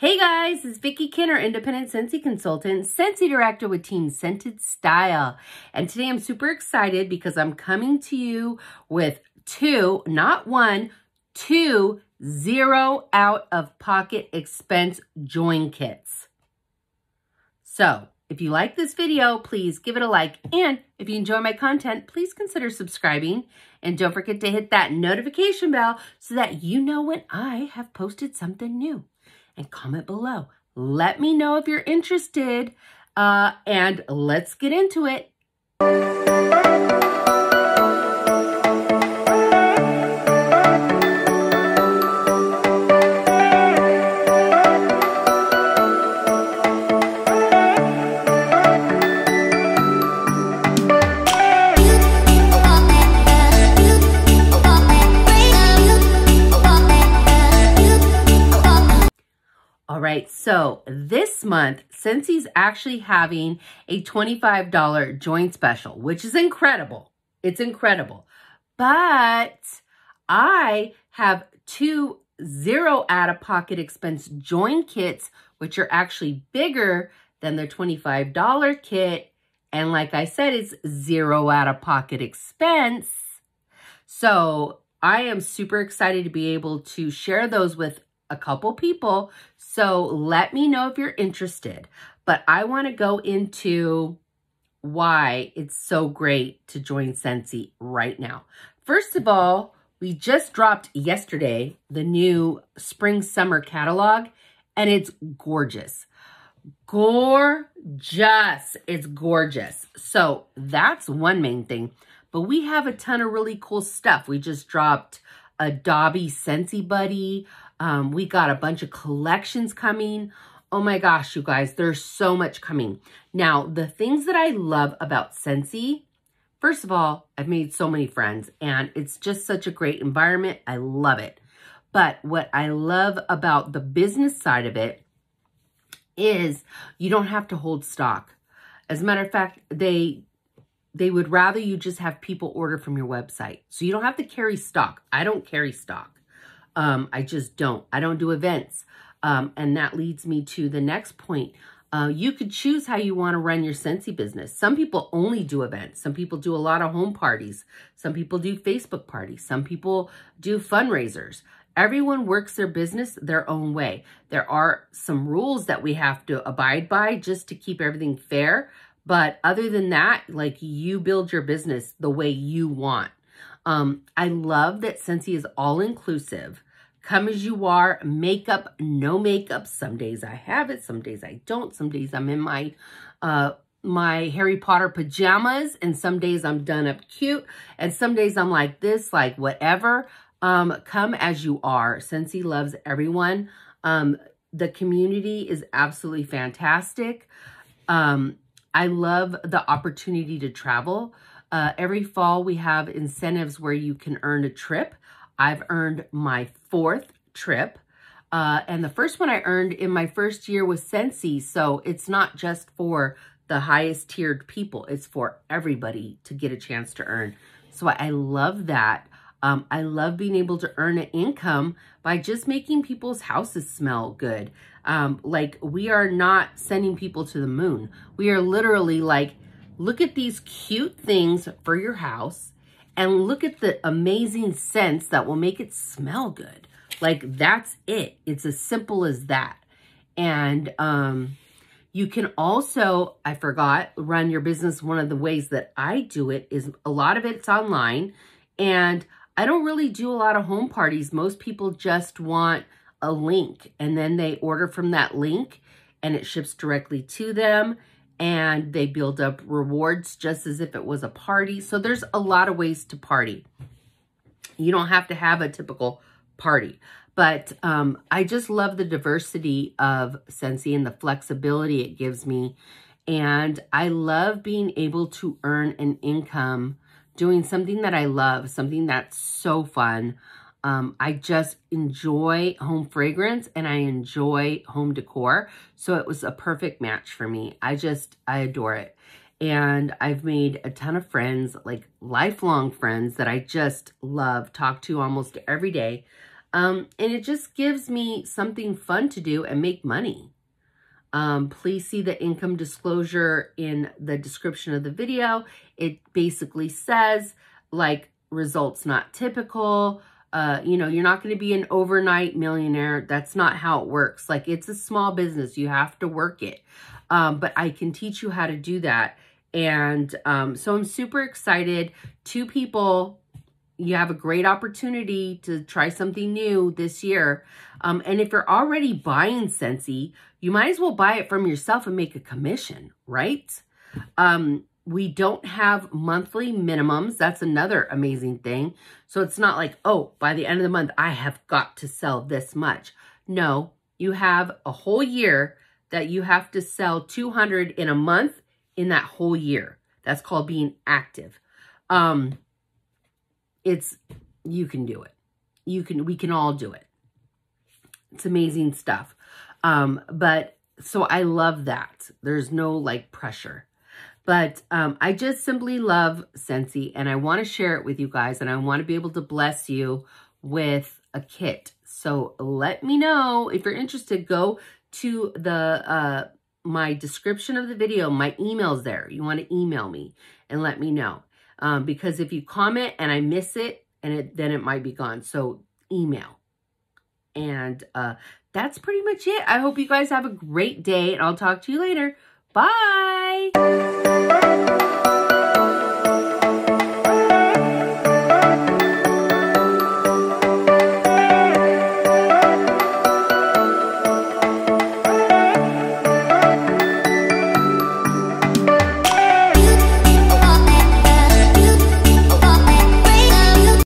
Hey guys, it's Vicki Kinner, independent Scentsy consultant, Scentsy director with Team Scented Style. And today I'm super excited because I'm coming to you with two, not one, two zero out-of-pocket expense join kits. So if you like this video, please give it a like. And if you enjoy my content, please consider subscribing. And don't forget to hit that notification bell so that you know when I have posted something new. And comment below. Let me know if you're interested. And let's get into it. All right, so this month, Scentsy's actually having a $25 joint special, which is incredible. It's incredible. But I have two zero out-of-pocket expense join kits, which are actually bigger than the $25 kit. And like I said, it's zero out-of-pocket expense. So I am super excited to be able to share those with a couple people. So let me know if you're interested. But I want to go into why it's so great to join Scentsy right now. First of all, we just dropped yesterday the new spring summer catalog, and it's gorgeous. Gorgeous. It's gorgeous. So that's one main thing. But we have a ton of really cool stuff. We just dropped a Dobby Scentsy Buddy. We got a bunch of collections coming. Oh my gosh, you guys, there's so much coming. Now, the things that I love about Scentsy, first of all, I've made so many friends and it's just such a great environment. I love it. But what I love about the business side of it is you don't have to hold stock. As a matter of fact, they would rather you just have people order from your website. So you don't have to carry stock. I don't carry stock. I just don't. I don't do events. And that leads me to the next point. You could choose how you want to run your Scentsy business. Some people only do events. Some people do a lot of home parties. Some people do Facebook parties. Some people do fundraisers. Everyone works their business their own way. There are some rules that we have to abide by just to keep everything fair. But other than that, like, you build your business the way you want. I love that Scentsy is all-inclusive. Come as you are, makeup, no makeup. Some days I have it, some days I don't. Some days I'm in my my Harry Potter pajamas, and some days I'm done up cute, and some days I'm like this, like whatever. Come as you are. Scentsy loves everyone. The community is absolutely fantastic. I love the opportunity to travel. Every fall we have incentives where you can earn a trip. I've earned my 4th trip. And the first one I earned in my first year was Scentsy. So it's not just for the highest tiered people. It's for everybody to get a chance to earn. So I love that. I love being able to earn an income by just making people's houses smell good. Like, we are not sending people to the moon. We are literally like, look at these cute things for your house and look at the amazing scents that will make it smell good. Like, that's it. It's as simple as that. And you can also, I forgot, run your business. One of the ways that I do it is a lot of it's online. And I don't really do a lot of home parties. Most people just want a link and then they order from that link and it ships directly to them. And they build up rewards just as if it was a party. So there's a lot of ways to party. You don't have to have a typical party. But I just love the diversity of Scentsy and the flexibility it gives me. And I love being able to earn an income doing something that I love, something that's so fun. I just enjoy home fragrance and I enjoy home decor. So it was a perfect match for me. I adore it. And I've made a ton of friends, like lifelong friends that I just love, talk to almost every day. And it just gives me something fun to do and make money. Please see the income disclosure in the description of the video. It basically says, like, results not typical. You know, you're not going to be an overnight millionaire. That's not how it works. Like, it's a small business. You have to work it. But I can teach you how to do that. And so I'm super excited. 2 people, you have a great opportunity to try something new this year. And if you're already buying Scentsy, you might as well buy it from yourself and make a commission, right? We don't have monthly minimums. That's another amazing thing. So it's not like, oh, by the end of the month, I have got to sell this much. No, you have a whole year that you have to sell 200 in a month in that whole year. That's called being active. You can do it. We can all do it. It's amazing stuff. But so I love that. There's no like pressure. But I just simply love Scentsy, and I want to share it with you guys, and I want to be able to bless you with a kit. So let me know if you're interested. Go to the my description of the video. My email's there. You want to email me and let me know. Because if you comment and I miss it, then it might be gone. So email. And that's pretty much it. I hope you guys have a great day, and I'll talk to you later. Bye.